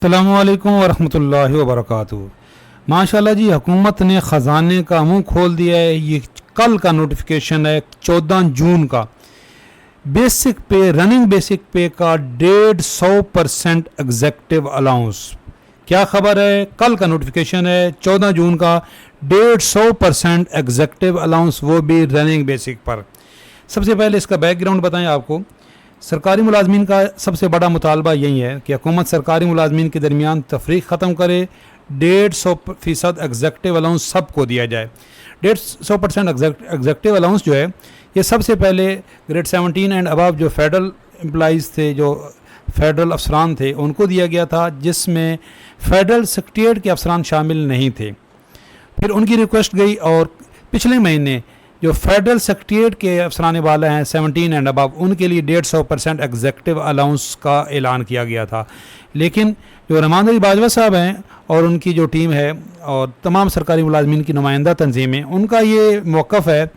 अस्सलामुअलैकुम वरहमतुल्लाहि वबरकातुहू। माशाल्लाह जी, हुकूमत ने ख़जाने का मुंह खोल दिया है। ये कल का नोटिफिकेशन है 14 जून का। बेसिक पे, रनिंग बेसिक पे का 150% एग्जेक्टिव अलाउंस। क्या खबर है? कल का नोटिफिकेशन है 14 जून का, 150% एग्जेक्टिव अलाउंस, वो भी रनिंग बेसिक पर। सबसे पहले इसका बैकग्राउंड बताएं आपको। सरकारी मुलाजमीन का सबसे बड़ा मुतालबा यही है कि हुकूमत सरकारी मुलाजमीन के दरमियान तफरीक ख़त्म करे। 150% एग्जेक्टिव अलाउंस सबको दिया जाए। 150% एग्जेक्टिव अलाउंस जो है, ये सबसे पहले ग्रेड 17 एंड अबव जो फेडरल एम्प्लॉइज़ थे, जो फेडरल अफसरान थे, उनको दिया गया था, जिसमें फेडरल सेक्रेटेरिएट के अफसरान शामिल नहीं थे। फिर उनकी रिक्वेस्ट गई और पिछले महीने जो फेडरल सेक्रेटेरिएट के अफसरान वाले हैं 17 एंड अबव, उनके लिए 150% एग्जेक्टिव अलाउंस का ऐलान किया गया था। लेकिन जो रहमान अली बाजवा साहब हैं और उनकी जो टीम है और तमाम सरकारी मुलाजमीन की नुमाइंदा तंजीमें, उनका ये मौक़िफ़ है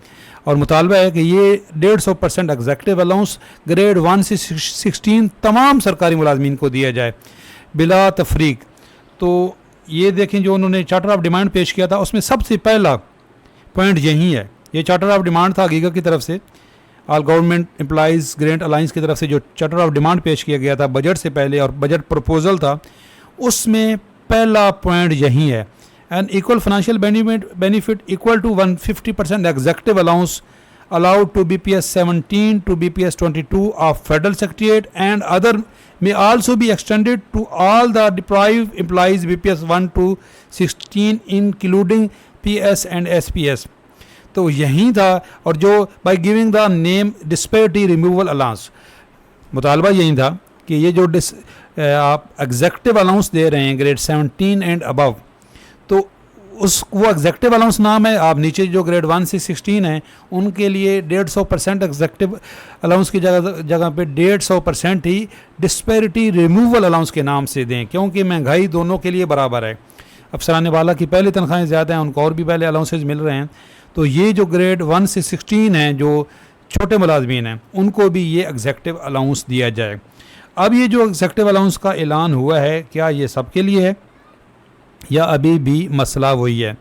और मुतालबा है कि ये 150% एग्जेक्टिव अलाउंस ग्रेड 1 से 16 तमाम सरकारी मुलाजमीन को दिया जाए बिला तफरीक। तो ये देखें, जो उन्होंने चार्टर ऑफ डिमांड पेश किया था, उसमें सबसे पहला पॉइंट यही है। ये चार्टर ऑफ डिमांड था गीगा की तरफ से, all government employees grand alliance की तरफ से जो चार्टर ऑफ डिमांड पेश किया गया था बजट से पहले, और बजट प्रपोजल था, उसमें पहला पॉइंट यही है। An equal financial benefit equal to 150% executive allowance allowed to BPS 17 to BPS 22 of Federal Secretariat and other may also be extended to all the deprived employees BPS 1 to 16 including PS and SPS। तो यही था। और जो by giving the name disparity removal allowance, मुतालबा यही था कि ये जो आप एग्जेक्टिव अलाउंस दे रहे हैं ग्रेड 17 एंड अबव, तो वो एग्जेक्टिव अलाउंस नाम है। आप नीचे जो ग्रेड 1 से 16 हैं उनके लिए 150% एग्जेक्टिव अलाउंस की जगह पे 150% ही डिस्पैरिटी रिमूवल अलाउंस के नाम से दें, क्योंकि महंगाई दोनों के लिए बराबर है। अफसरान वाला की पहले तनख्वाहें ज़्यादा हैं, उनको और भी पहले अलाउंसेज मिल रहे हैं। तो ये जो ग्रेड 1 से 16 हैं, जो छोटे मुलाजमीन हैं, उनको भी ये एग्जेक्टिव अलाउंस दिया जाए। अब ये जो एग्जेक्टिव अलाउंस का ऐलान हुआ है, क्या ये सबके लिए है या अभी भी मसला वही है?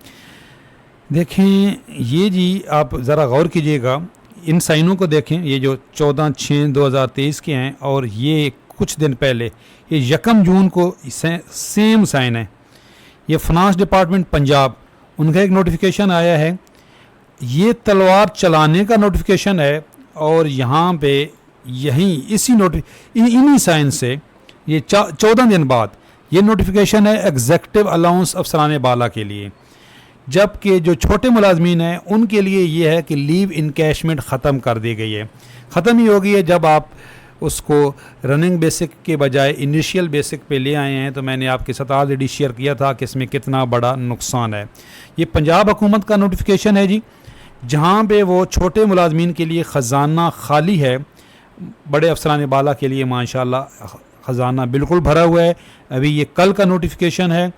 देखें ये जी, आप ज़रा गौर कीजिएगा, इन साइनों को देखें। ये जो 14/6/2023 के हैं और ये कुछ दिन पहले ये 1 जून को सेम साइन है। ये फाइनेंस डिपार्टमेंट पंजाब, उनका एक नोटिफिकेशन आया है। ये तलवार चलाने का नोटिफिकेशन है और यहाँ पे यहीं इन्हीं साइन से ये 14 दिन बाद ये नोटिफिकेशन है एग्जेक्टिव अलाउंस अफसरान बाला के लिए। जबकि जो छोटे मुलाजमीन हैं उनके लिए ये है कि लीव इनकैशमेंट ख़त्म कर दी गई है। ख़त्म ही हो गई है जब आप उसको रनिंग बेसिक के बजाय इनिशियल बेसिक पे ले आए हैं। तो मैंने आपके साथ ऑलरेडी शेयर किया था कि इसमें कितना बड़ा नुकसान है। ये पंजाब हुकूमत का नोटिफिकेशन है जी, जहाँ पे वो छोटे मुलाजमीन के लिए ख़जाना खाली है, बड़े अफसरान बाला के लिए माशाल्लाह ख़जाना बिल्कुल भरा हुआ है। अभी ये कल का नोटिफिकेशन है,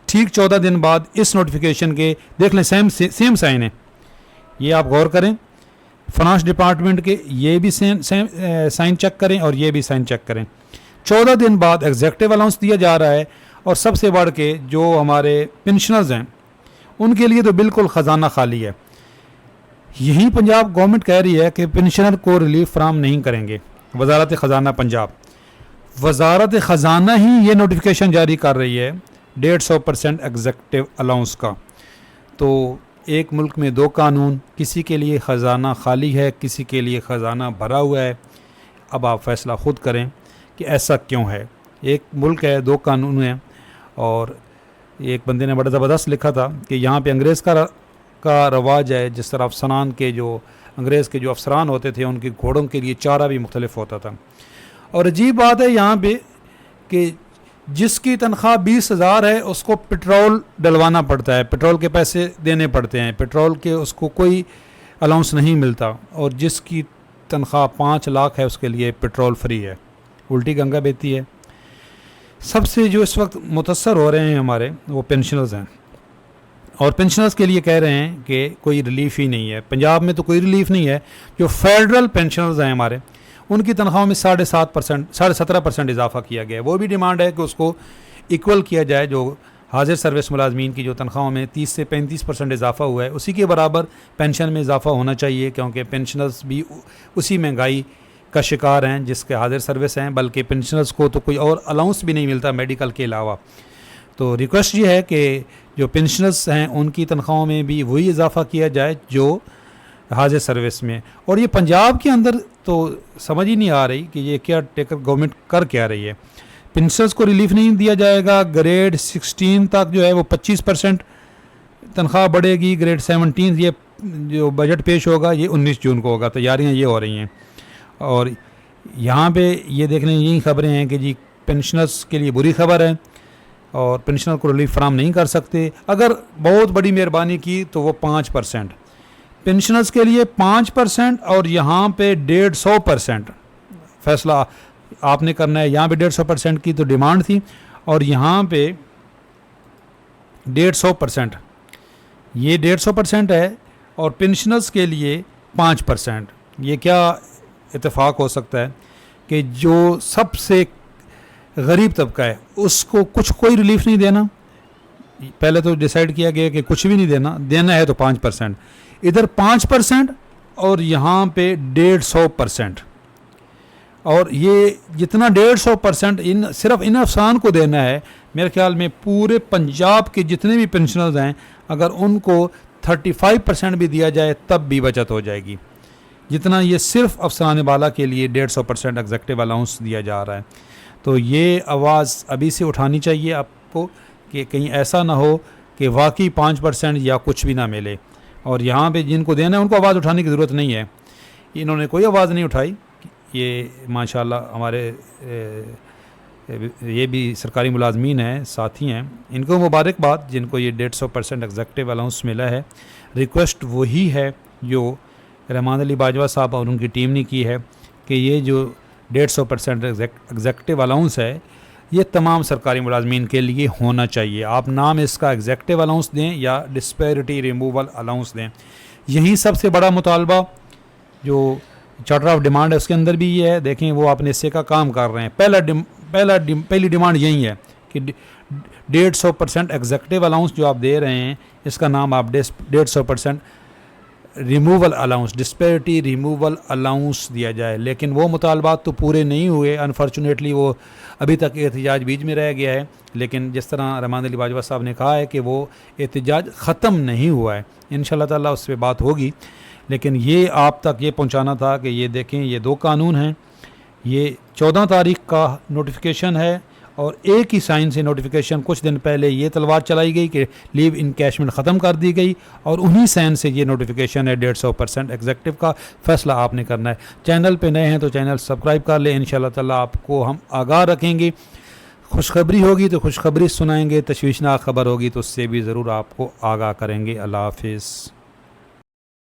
ठीक 14 दिन बाद इस नोटिफिकेशन के देख लें, सेम साइन है। ये आप गौर करें, फाइनेंस डिपार्टमेंट के ये भी सेम साइन चेक करें और ये भी साइन चेक करें। 14 दिन बाद एग्जेक्टिव अलाउंस दिया जा रहा है। और सबसे बढ़ के जो हमारे पेंशनर्स हैं उनके लिए तो बिल्कुल ख़जाना खाली है। यही पंजाब गवर्नमेंट कह रही है कि पेंशनर को रिलीफ फराहम नहीं करेंगे। वजारत ख़जाना पंजाब, वजारत ख़जाना ही ये नोटिफिकेशन जारी कर रही है 150% एग्जेक्टिव अलाउंस का। तो एक मुल्क में दो कानून, किसी के लिए ख़जाना खाली है, किसी के लिए ख़जाना भरा हुआ है। अब आप फैसला ख़ुद करें कि ऐसा क्यों है। एक मुल्क है, दो कानून हैं। और एक बंदे ने बड़ा ज़बरदस्त लिखा था कि यहाँ पे अंग्रेज़ का रवाज है। जिस तरह अफसरान के जो अंग्रेज़ के जो अफसरान होते थे, उनके घोड़ों के लिए चारा भी मुख्तलिफ होता था। और अजीब बात है यहाँ पे कि जिसकी तनख्वाह 20,000 है उसको पेट्रोल डलवाना पड़ता है, पेट्रोल के पैसे देने पड़ते हैं, पेट्रोल के उसको कोई अलाउंस नहीं मिलता। और जिसकी तनख्वाह 5 लाख है उसके लिए पेट्रोल फ्री है। उल्टी गंगा बहती है। सबसे जो इस वक्त मुतअस्सर हो रहे हैं हमारे, वो पेंशनर्स हैं। और पेंशनर्स के लिए कह रहे हैं कि कोई रिलीफ ही नहीं है। पंजाब में तो कोई रिलीफ नहीं है। जो फेडरल पेंशनर्स हैं हमारे, उनकी तनख्वाहों में 7.5% 17.5% इजाफा किया गया है। वो भी डिमांड है कि उसको इक्वल किया जाए, जो हाजिर सर्विस मुलाजमीन की जो तनख्वाहों में 30 से 35% इजाफा हुआ है उसी के बराबर पेंशन में इजाफा होना चाहिए, क्योंकि पेंशनर्स भी उसी महंगाई का शिकार हैं जिसके हाजिर सर्विस हैं, बल्कि पेंशनर्स को तो कोई और अलाउंस भी नहीं मिलता मेडिकल के अलावा। तो रिक्वेस्ट ये है कि जो पेंशनर्स हैं उनकी तनख्वाहों में भी वही इजाफा किया जाए जो हाजिर सर्विस में। और ये पंजाब के अंदर तो समझ ही नहीं आ रही कि ये क्या टेकर गवर्नमेंट कर क्या रही है। पेंशनर्स को रिलीफ नहीं दिया जाएगा, ग्रेड 16 तक जो है वो 25% तनख्वाह बढ़ेगी, ग्रेड 17 ये जो बजट पेश होगा ये 19 जून को होगा, तैयारियां ये हो रही हैं। और यहाँ पे ये देखने यही खबरें हैं कि जी पेंशनर्स के लिए बुरी खबर है और पेंशनर को रिलीफ फराम नहीं कर सकते। अगर बहुत बड़ी मेहरबानी की तो वो 5%, पेंशनर्स के लिए 5% और यहाँ पे 150% फैसला आपने करना है। यहाँ पे 150% की तो डिमांड थी और यहाँ पे 150%, ये 150% है और पेंशनर्स के लिए 5%। ये क्या इत्तेफाक हो सकता है कि जो सबसे गरीब तबका है उसको कोई रिलीफ नहीं देना। पहले तो डिसाइड किया गया कि कुछ भी नहीं देना है तो 5%, इधर 5% और यहाँ पे 150%। और ये जितना 150% सिर्फ इन अफसान को देना है, मेरे ख्याल में पूरे पंजाब के जितने भी पेंशनर्स हैं अगर उनको 35% भी दिया जाए तब भी बचत हो जाएगी, जितना ये सिर्फ अफसान बाला के लिए 150% एग्जेक्टिव अलाउंस दिया जा रहा है। तो ये आवाज़ अभी से उठानी चाहिए आपको कि कहीं ऐसा ना हो कि वाकई 5% या कुछ भी ना मिले। और यहाँ पे जिनको देना है उनको आवाज़ उठाने की ज़रूरत नहीं है, इन्होंने कोई आवाज़ नहीं उठाई। ये माशाल्लाह हमारे ये भी सरकारी मुलाजमीन हैं, साथी हैं, इनको मुबारकबाद जिनको ये 150% एग्जेक्टिव अलाउंस मिला है। रिक्वेस्ट वही है जो रहमान अली बाजवा साहब और उनकी टीम ने की है कि ये जो 150% एग्जेक्टिव अलाउंस है ये तमाम सरकारी मुलाजमीन के लिए होना चाहिए। आप नाम इसका एग्जेक्टिव अलाउंस दें या डिस्पैरिटी रिमूवल अलाउंस दें। यही सबसे बड़ा मुतालबा जो चार्टर ऑफ डिमांड है उसके अंदर भी ये है। देखें वो अपने हिस्से का काम कर रहे हैं। पहली डिमांड यही है कि 150% एग्जेक्टिव अलाउंस जो आप दे रहे हैं इसका नाम आप 150% removal allowance, disparity removal allowance दिया जाए। लेकिन वो मुतालबात तो पूरे नहीं हुए, अनफॉर्चुनेटली वो अभी तक एहतजाज बीच में रह गया है। लेकिन जिस तरह रहमान अली बाजवा साहब ने कहा है कि वो एहतजाज ख़त्म नहीं हुआ है, इंशाल्लाह ताला उस पर बात होगी। लेकिन ये आप तक ये पहुंचाना था कि ये देखें ये 2 कानून हैं, ये 14 तारीख का नोटिफिकेशन है और एक ही साइन से नोटिफिकेशन कुछ दिन पहले ये तलवार चलाई गई कि लीव इनकैशमेंट ख़त्म कर दी गई और उन्हीं साइन से ये नोटिफिकेशन है 150% एग्जेक्टिव का। फ़ैसला आपने करना है। चैनल पे नए हैं तो चैनल सब्सक्राइब कर लें, इंशाल्लाह ताला आपको हम आगाह रखेंगे। खुशखबरी होगी तो खुशखबरी सुनाएंगे, तशवीशनाक खबर होगी तो उससे भी ज़रूर आपको आगाह करेंगे। अल्लाह हाफिज़।